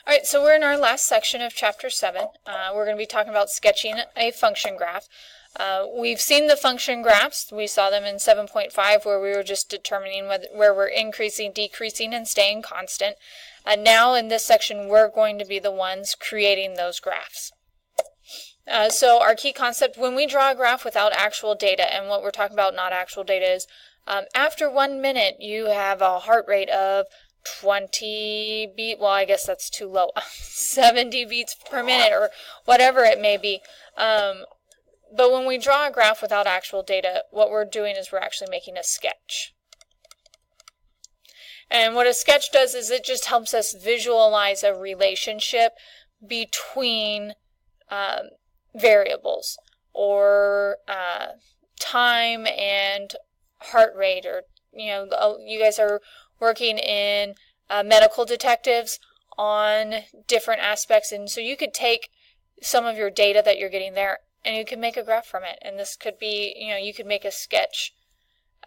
All right, so we're in our last section of Chapter 7. We're going to be talking about sketching a function graph. We've seen the function graphs. We saw them in 7.5 where we were just determining where we're increasing, decreasing, and staying constant. Now in this section, we're going to be the ones creating those graphs. So our key concept, when we draw a graph without actual data, and what we're talking about not actual data is, after 1 minute, you have a heart rate of 20 beat, well, I guess that's too low, 70 beats per minute or whatever it may be. But when we draw a graph without actual data, what we're doing is we're actually making a sketch. And what a sketch does is it just helps us visualize a relationship between variables, or time and heart rate, or, you know, you guys are working in medical detectives on different aspects, and so you could take some of your data that you're getting there and you can make a graph from it, and this could be, you know, you could make a sketch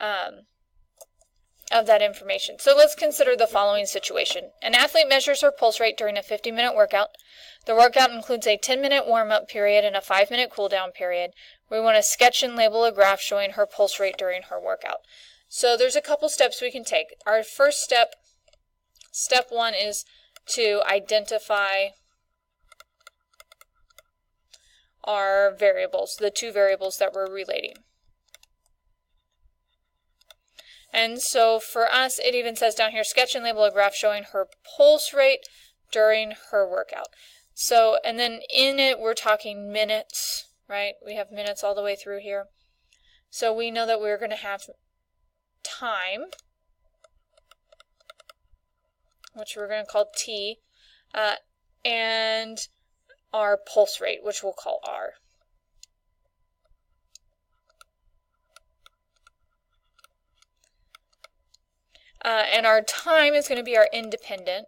of that information. So let's consider the following situation. An athlete measures her pulse rate during a 50-minute workout. The workout includes a 10-minute warm-up period and a 5-minute cool-down period. We want to sketch and label a graph showing her pulse rate during her workout. So there's a couple steps we can take. Our first step, step 1, is to identify our variables, the two variables that we're relating. And so for us, it even says down here, sketch and label a graph showing her pulse rate during her workout. So, and then in it, we're talking minutes, right? We have minutes all the way through here. So we know that we're going to have time, which we're going to call T, and our pulse rate, which we'll call R. And our time is going to be our independent,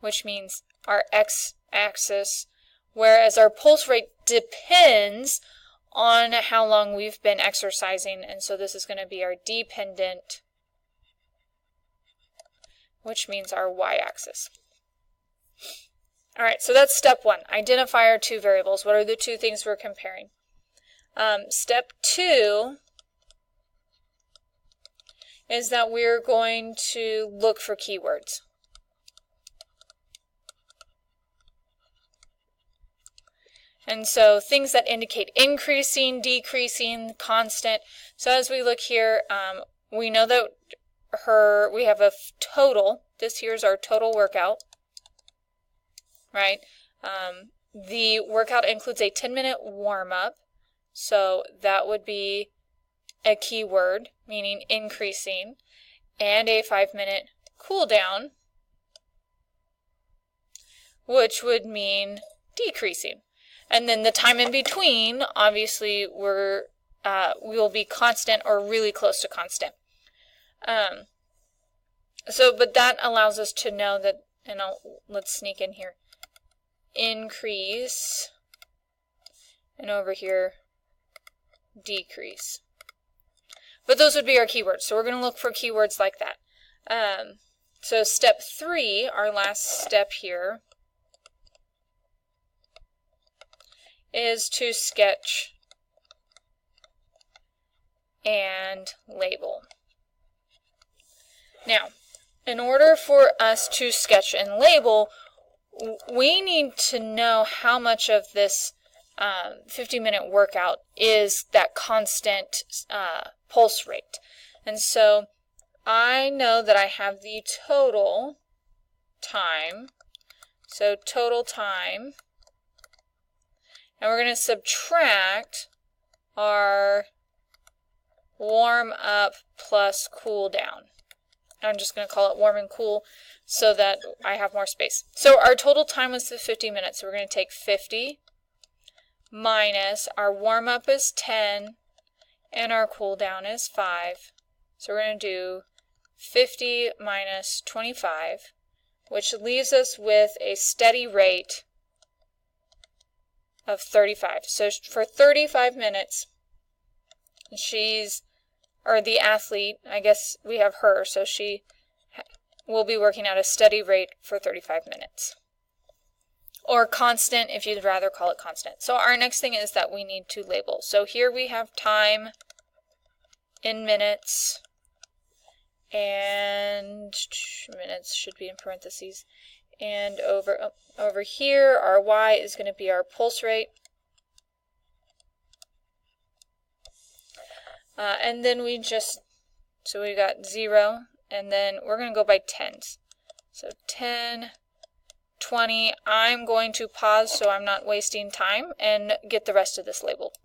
which means our x-axis, whereas our pulse rate depends on how long we've been exercising, and so this is going to be our dependent, which means our y-axis. All right, so that's step 1. Identify our two variables. What are the two things we're comparing? Step 2 is that we're going to look for keywords. And so things that indicate increasing, decreasing, constant. So as we look here, we know that we have a total. This here's our total workout, right? The workout includes a 10-minute warm-up, so that would be a keyword, meaning increasing, and a 5-minute cool down, which would mean decreasing. And then the time in between, obviously, we will be constant or really close to constant. But that allows us to know that, and let's sneak in here, increase, and over here, decrease. But those would be our keywords. So we're going to look for keywords like that. So step 3, our last step here, is to sketch and label. Now, in order for us to sketch and label, we need to know how much of this 50-minute workout is that constant pulse rate. And so I know that I have the total time. So total time. And we're going to subtract our warm up plus cool down. I'm just going to call it warm and cool so that I have more space. So our total time was the 50 minutes. So we're going to take 50 minus our warm up is 10 and our cool down is 5. So we're going to do 50 minus 25, which leaves us with a steady rate of 35. So for 35 minutes, the athlete, I guess we have her, so she we'll be working at a steady rate for 35 minutes. Or constant, if you'd rather call it constant. So our next thing is that we need to label. So here we have time in minutes, and minutes should be in parentheses. And over here, our Y is going to be our pulse rate. And then so we got 0, and then we're going to go by tens. So 10, 20, I'm going to pause so I'm not wasting time and get the rest of this labeled.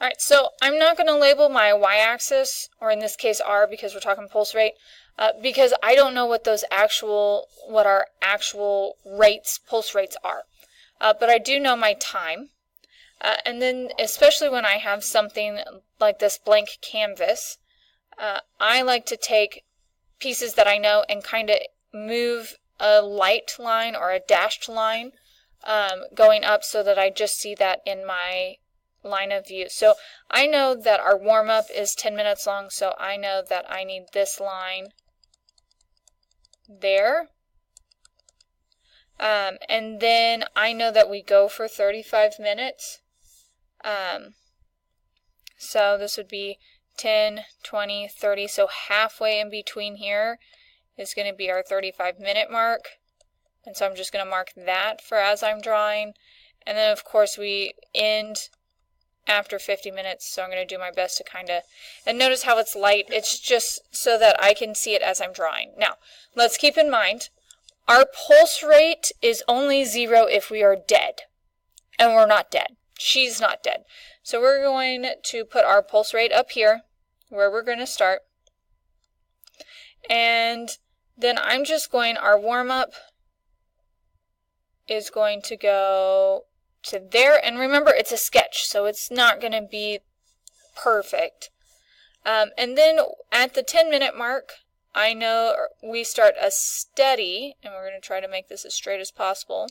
Alright, so I'm not going to label my y-axis, or in this case R because we're talking pulse rate, because I don't know what our actual pulse rates are. But I do know my time. And then especially when I have something like this blank canvas, I like to take pieces that I know and kind of move a light line or a dashed line going up so that I just see that in my line of view. So I know that our warm-up is 10 minutes long, so I know that I need this line there. And then I know that we go for 35 minutes. So this would be 10, 20, 30, so halfway in between here is going to be our 35-minute mark. And so I'm just going to mark that for as I'm drawing. And then of course we end after 50 minutes, so I'm going to do my best to kind of, and notice how it's light, it's just so that I can see it as I'm drawing. Now, let's keep in mind, our pulse rate is only 0 if we are dead, and we're not dead. She's not dead. So we're going to put our pulse rate up here, where we're going to start, and then I'm just going, our warm-up is going to go to there, and remember it's a sketch, so it's not going to be perfect. And then at the 10-minute mark, I know we start a steady, and we're going to try to make this as straight as possible.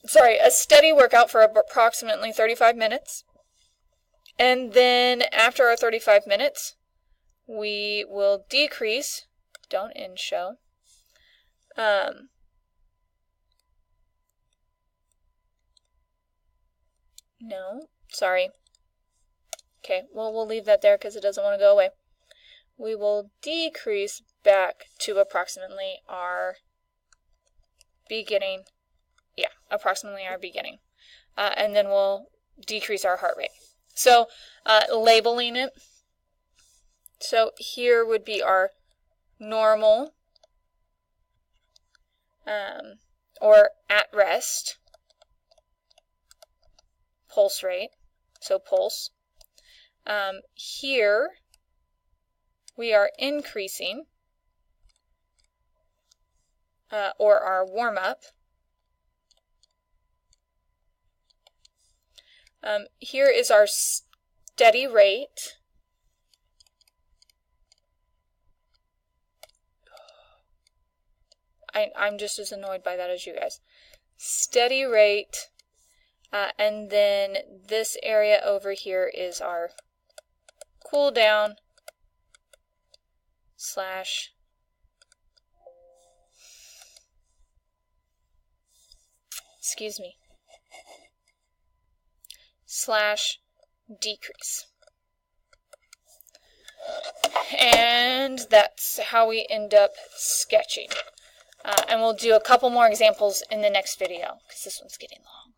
Sorry, a steady workout for approximately 35 minutes. And then after our 35 minutes, we will decrease, don't end show, no, sorry. Okay, well, we'll leave that there because it doesn't want to go away. We will decrease back to approximately our beginning. Yeah, approximately our beginning. And then we'll decrease our heart rate. So, labeling it. So here would be our normal, or at rest pulse rate, so pulse. Here we are increasing, or our warm-up. Here is our steady rate. I'm just as annoyed by that as you guys. Steady rate, and then this area over here is our cool down slash slash decrease. And that's how we end up sketching. And we'll do a couple more examples in the next video, because this one's getting long.